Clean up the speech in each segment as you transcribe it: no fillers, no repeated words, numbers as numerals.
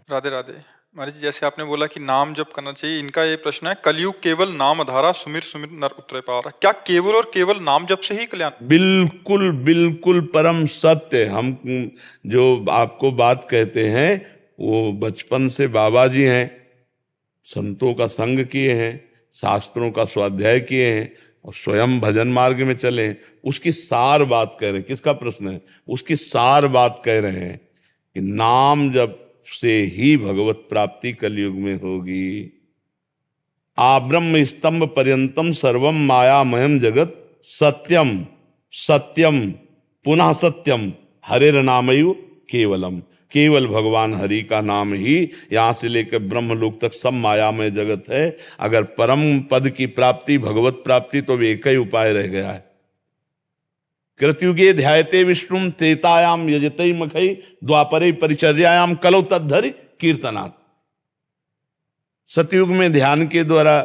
राधे राधे। महाराज जी, जैसे आपने बोला कि नाम जप करना चाहिए, इनका ये प्रश्न है, कलयुग केवल नाम आधारा, सुमिर सुमिर नर उतरे पारा। क्या केवल और केवल नाम जप से ही कल्याण? बिल्कुल बिल्कुल परम सत्य। हम जो आपको बात कहते हैं वो बचपन से बाबा जी हैं, संतों का संग किए हैं, शास्त्रों का स्वाध्याय किए हैं और स्वयं भजन मार्ग में चले हैं। उसकी सार बात कह रहे हैं। किसका प्रश्न है? उसकी सार बात कह रहे हैं कि नाम जप से ही भगवत प्राप्ति कलयुग में होगी। आब्रह्म स्तंभ पर्यंतम सर्वम मायामयम जगत सत्यम सत्यम पुनः सत्यम हरेर नामयु केवलम। केवल भगवान हरि का नाम ही यहां से लेकर ब्रह्मलोक तक सब मायामय जगत है। अगर परम पद की प्राप्ति, भगवत प्राप्ति, तो एक ही उपाय रह गया है। कृतयुगे ध्यायते विष्णुम त्रेतायाम यजते मखई द्वापरे परिचर्यायाम कलौ तद्धरि कीर्तनात्। सतयुग में ध्यान के द्वारा,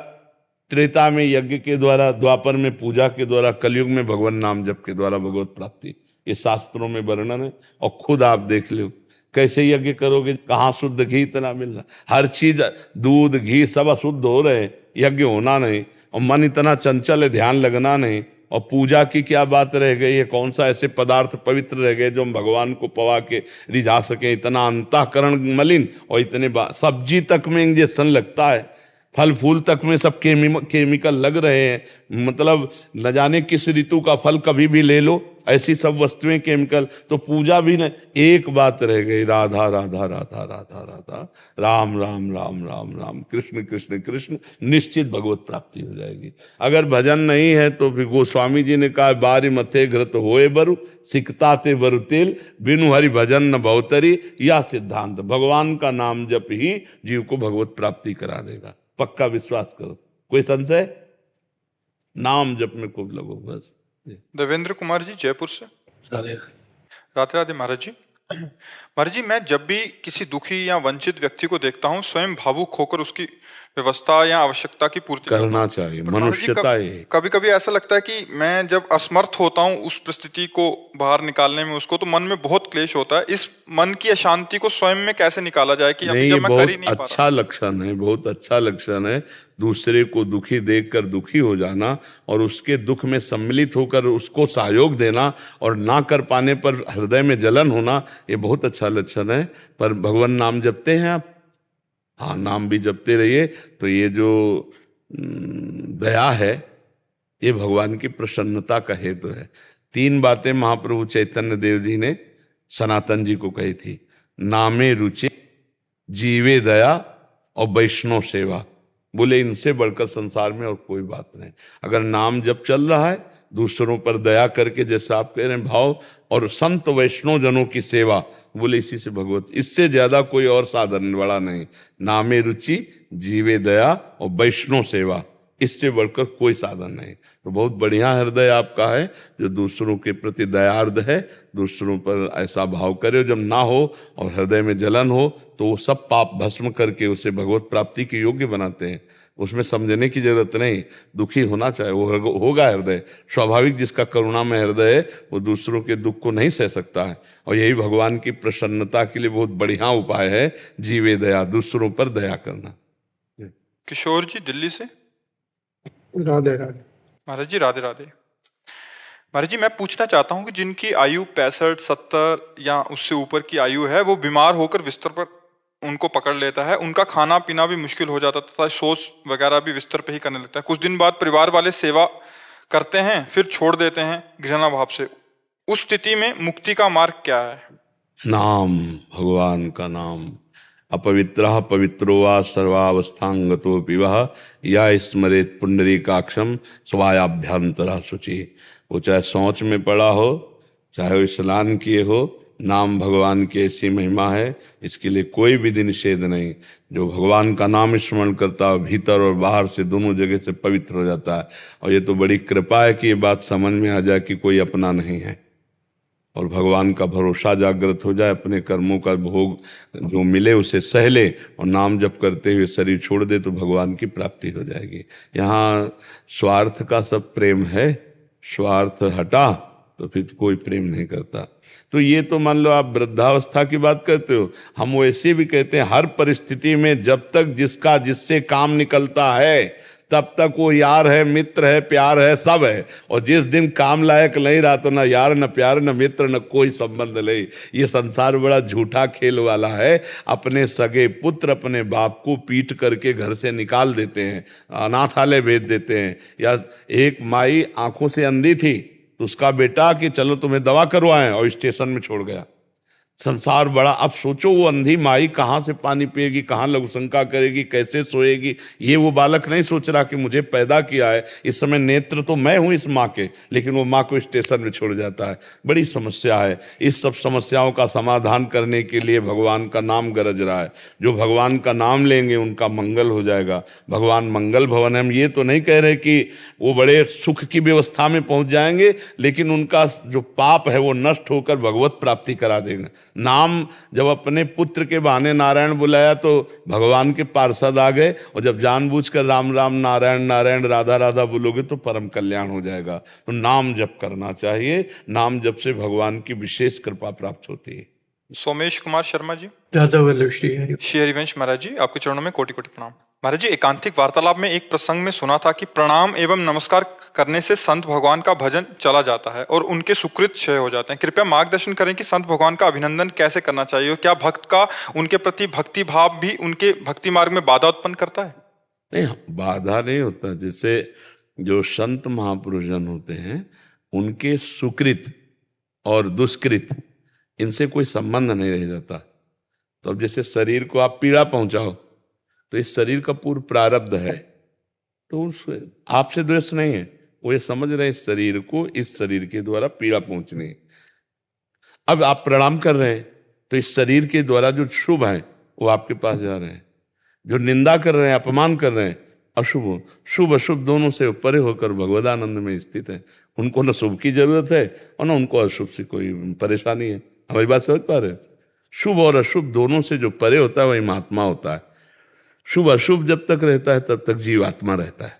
त्रेता में यज्ञ के द्वारा, द्वापर में पूजा के द्वारा, कलयुग में भगवान नाम जप के द्वारा भगवत प्राप्ति। ये शास्त्रों में वर्णन है और खुद आप देख लो कैसे यज्ञ करोगे, कहाँ शुद्ध घी इतना मिल रहा। हर चीज दूध घी सब अशुद्ध हो रहे, यज्ञ होना नहीं, और मन इतना चंचल है, ध्यान लगना नहीं। और पूजा की क्या बात रह गई है? कौन सा ऐसे पदार्थ पवित्र रह गए जो हम भगवान को पवा के रिझा सके? इतना अंतःकरण मलिन, और इतने सब्जी तक में इंजेक्शन लगता है, फल फूल तक में सब केमिकल लग रहे हैं। मतलब न जाने किस ऋतु का फल कभी भी ले लो, ऐसी सब वस्तुएं केमिकल। तो पूजा भी न, एक बात रह गई, राधा राधा राधा राधा राधा, राम राम राम राम राम, कृष्ण कृष्ण कृष्ण, निश्चित भगवत प्राप्ति हो जाएगी। अगर भजन नहीं है तो फिर गोस्वामी जी ने कहा, बारी मथे घृत होए बरु सिकता ते बरु तेल, बिनु हरि भजन न भवतरी। या सिद्धांत, भगवान का नाम जप ही जीव को भगवत प्राप्ति करा देगा। पक्का विश्वास करो। कोई संशय? नाम जप में खूब लगो बस। देवेंद्र कुमार जी, जयपुर से। राधे राधे राधे महाराज जी। महाराज जी, मैं जब भी किसी दुखी या वंचित व्यक्ति को देखता हूँ, स्वयं भावुक होकर उसकी व्यवस्था या आवश्यकता की पूर्ति करना चाहिए, मनुष्यता है। कभी कभी ऐसा लगता है कि मैं जब असमर्थ होता हूँ उस परिस्थिति को बाहर निकालने में, उसको तो मन में बहुत क्लेश होता है। इस मन की अशांति को स्वयं में कैसे निकाला जाए कि नहीं, जब ये मैं कर ही बहुत नहीं पा अच्छा लक्षण है, बहुत अच्छा लक्षण है। दूसरे को दुखी देखकर दुखी हो जाना और उसके दुख में सम्मिलित होकर उसको सहयोग देना और ना कर पाने पर हृदय में जलन होना, ये बहुत अच्छा लक्षण है। पर भगवान नाम जपते हैं आप? हाँ, नाम भी जपते रहिए। तो ये जो दया है, ये भगवान की प्रसन्नता का हेतु है। 3 बातें महाप्रभु चैतन्य देव जी ने सनातन जी को कही थी, नामे रुचि, जीवे दया और वैष्णव सेवा। बोले इनसे बढ़कर संसार में और कोई बात नहीं। अगर नाम जब चल रहा है, दूसरों पर दया करके, जैसा आप कह रहे हैं, भाव, और संत वैष्णव जनों की सेवा, बोले इसी से भगवत, इससे ज्यादा कोई और साधन बड़ा नहीं। नामे रुचि, जीवे दया और वैष्णव सेवा, इससे बढ़कर कोई साधन नहीं। तो बहुत बढ़िया हृदय आपका है जो दूसरों के प्रति दयार्द है, दूसरों पर ऐसा भाव करे। जब ना हो और हृदय में जलन हो तो वो सब पाप भस्म करके उसे भगवत प्राप्ति के योग्य बनाते हैं। उसमें समझने की जरूरत नहीं, दुखी होना चाहिए, वो होगा हृदय स्वाभाविक। जिसका करुणा में हृदय है वो दूसरों के दुख को नहीं सह सकता है। और यही भगवान की प्रसन्नता के लिए बहुत बढ़िया उपाय है, जीवे दया, दूसरों पर दया करना। किशोर जी, दिल्ली से। राधे राधे महाराज जी, राधे राधे। महाराज जी, मैं पूछना चाहता हूँ कि जिनकी आयु 65, 70 या उससे ऊपर की आयु है, वो बीमार होकर बिस्तर पर उनको पकड़ लेता है, उनका खाना पीना भी मुश्किल हो जाता था, शौच वगैरह भी बिस्तर पे ही करने लगता है। कुछ दिन बाद परिवार वाले सेवा करते हैं, फिर छोड़ देते हैं घृणा भाव से। उस स्थिति में मुक्ति का मार्ग क्या है? नाम, भगवान का नाम। अपवित्रः पवित्रो वा सर्वावस्थांगतोऽपि वः या स्मरेत पुंडरीकाक्षम स्वायाभ्यंतरा शुचि। वो चाहे शौच में पड़ा हो, चाहे वो स्नान किए हो, नाम भगवान की ऐसी महिमा है, इसके लिए कोई विधि निषेध नहीं। जो भगवान का नाम स्मरण करता है, भीतर और बाहर से दोनों जगह से पवित्र हो जाता है। और ये तो बड़ी कृपा है कि ये बात समझ में आ जाए कि कोई अपना नहीं है, और भगवान का भरोसा जागृत हो जाए, अपने कर्मों का भोग जो मिले उसे सह ले और नाम जप करते हुए शरीर छोड़ दे, तो भगवान की प्राप्ति हो जाएगी। यहाँ स्वार्थ का सब प्रेम है, स्वार्थ हटा तो फिर कोई प्रेम नहीं करता। तो ये तो मान लो आप वृद्धावस्था की बात करते हो, हम वैसे भी कहते हैं हर परिस्थिति में जब तक जिसका जिससे काम निकलता है तब तक वो यार है, मित्र है, प्यार है, सब है। और जिस दिन काम लायक नहीं रहा तो ना यार, न प्यार, न मित्र, न कोई संबंध नहीं। ये संसार बड़ा झूठा खेल वाला है। अपने सगे पुत्र अपने बाप को पीट करके घर से निकाल देते हैं, अनाथालय भेज देते हैं। या एक माई आंखों से अंधी थी तो उसका बेटा कि चलो तुम्हें दवा करवाएं, और स्टेशन में छोड़ गया। संसार बड़ा, अब सोचो वो अंधी माई कहाँ से पानी पिएगी, कहाँ लघुशंका करेगी, कैसे सोएगी। ये वो बालक नहीं सोच रहा कि मुझे पैदा किया है, इस समय नेत्र तो मैं हूं इस माँ के, लेकिन वो माँ को स्टेशन में छोड़ जाता है। बड़ी समस्या है। इस सब समस्याओं का समाधान करने के लिए भगवान का नाम गरज रहा है। जो भगवान का नाम लेंगे उनका मंगल हो जाएगा। भगवान मंगल भवन है। हम ये तो नहीं कह रहे कि वो बड़े सुख की व्यवस्था में पहुंच जाएंगे, लेकिन उनका जो पाप है वो नष्ट होकर भगवत प्राप्ति करा देंगे। नाम जब अपने पुत्र के बहाने नारायण बुलाया तो भगवान के पार्षद आ गए, और जब जानबूझकर राम राम नारायण नारायण राधा राधा बोलोगे तो परम कल्याण हो जाएगा। तो नाम जप करना चाहिए। नाम जप से भगवान की विशेष कृपा प्राप्त होती है। सोमेश कुमार शर्मा जी। राधा वल्लभ श्री हरि। श्री हरिवंश महाराज जी, आपके चरणों में कोटि कोटि प्रणाम। महाराज जी, एकांतिक वार्तालाप में एक प्रसंग में सुना था कि प्रणाम एवं नमस्कार करने से संत भगवान का भजन चला जाता है और उनके सुकृत क्षय हो जाते हैं। कृपया मार्गदर्शन करें कि संत भगवान का अभिनंदन कैसे करना चाहिए, और क्या भक्त का उनके प्रति भक्ति भाव भी उनके भक्ति मार्ग में बाधा उत्पन्न करता है? नहीं, बाधा नहीं होता। जैसे जो संत महापुरुषजन होते हैं उनके सुकृत और दुष्कृत इनसे कोई संबंध नहीं रह जाता। तो अब जैसे शरीर को आप पीड़ा पहुंचाओ तो इस शरीर का पूर्व प्रारब्ध है, तो उस आपसे द्वेष नहीं है। वो ये समझ रहे हैं इस शरीर को इस शरीर के द्वारा पीड़ा पहुंचनी है। अब आप प्रणाम कर रहे हैं तो इस शरीर के द्वारा जो शुभ है वो आपके पास जा रहे हैं, जो निंदा कर रहे हैं, अपमान कर रहे हैं, अशुभ शुभ अशुभ दोनों से परे होकर भगवदानंद में स्थित है। उनको न शुभ की जरूरत है और न उनको अशुभ से कोई परेशानी है। हमारी बात समझ पा रहे हैं? शुभ और अशुभ दोनों से जो परे होता है वही महात्मा होता है। शुभ अशुभ जब तक रहता है तब तक जीवात्मा रहता है,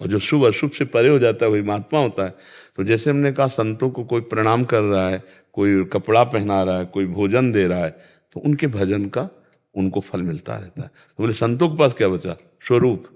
और जो शुभ अशुभ से परे हो जाता है वही महात्मा होता है। तो जैसे हमने कहा संतों को कोई प्रणाम कर रहा है, कोई कपड़ा पहना रहा है, कोई भोजन दे रहा है, तो उनके भजन का उनको फल मिलता रहता है। तो बोले संतों के पास क्या बचा? स्वरूप।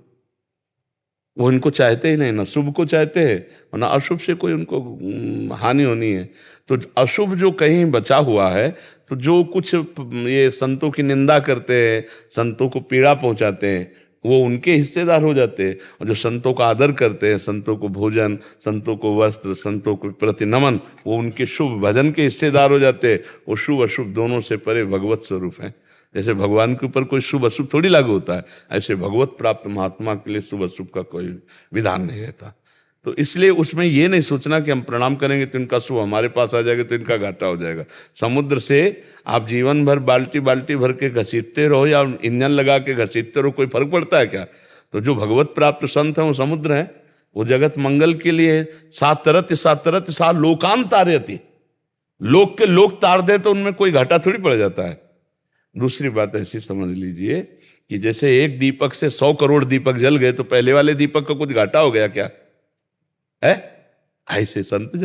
वो इनको चाहते ही नहीं, ना शुभ को चाहते हैं और ना अशुभ से कोई उनको हानि होनी है। तो अशुभ जो कहीं बचा हुआ है, तो जो कुछ ये संतों की निंदा करते हैं, संतों को पीड़ा पहुंचाते हैं, वो उनके हिस्सेदार हो जाते हैं। और जो संतों का आदर करते हैं, संतों को भोजन, संतों को वस्त्र, संतों को प्रति नमन, वो उनके शुभ भजन के हिस्सेदार हो जाते हैं। वो शुभ अशुभ दोनों से परे भगवत स्वरूप है। जैसे भगवान के ऊपर कोई शुभ अशुभ थोड़ी लागू होता है, ऐसे भगवत प्राप्त महात्मा के लिए शुभ अशुभ का कोई विधान नहीं रहता। तो इसलिए उसमें ये नहीं सोचना कि हम प्रणाम करेंगे तो इनका शुभ हमारे पास आ जाएगा तो इनका घाटा हो जाएगा। समुद्र से आप जीवन भर बाल्टी बाल्टी भर के घसीटते रहो या इंजन लगा के घसीटते रहो, कोई फर्क पड़ता है क्या? तो जो भगवत प्राप्त संत है वो समुद्र है, वो जगत मंगल के लिए सातरत सा लोकान तारयति, लोक के लोक तार दे तो उनमें कोई घाटा थोड़ी पड़ जाता है। दूसरी बात ऐसी समझ लीजिए कि जैसे एक दीपक से 100 करोड़ दीपक जल गए तो पहले वाले दीपक का कुछ घाटा हो गया क्या है? ऐसे संत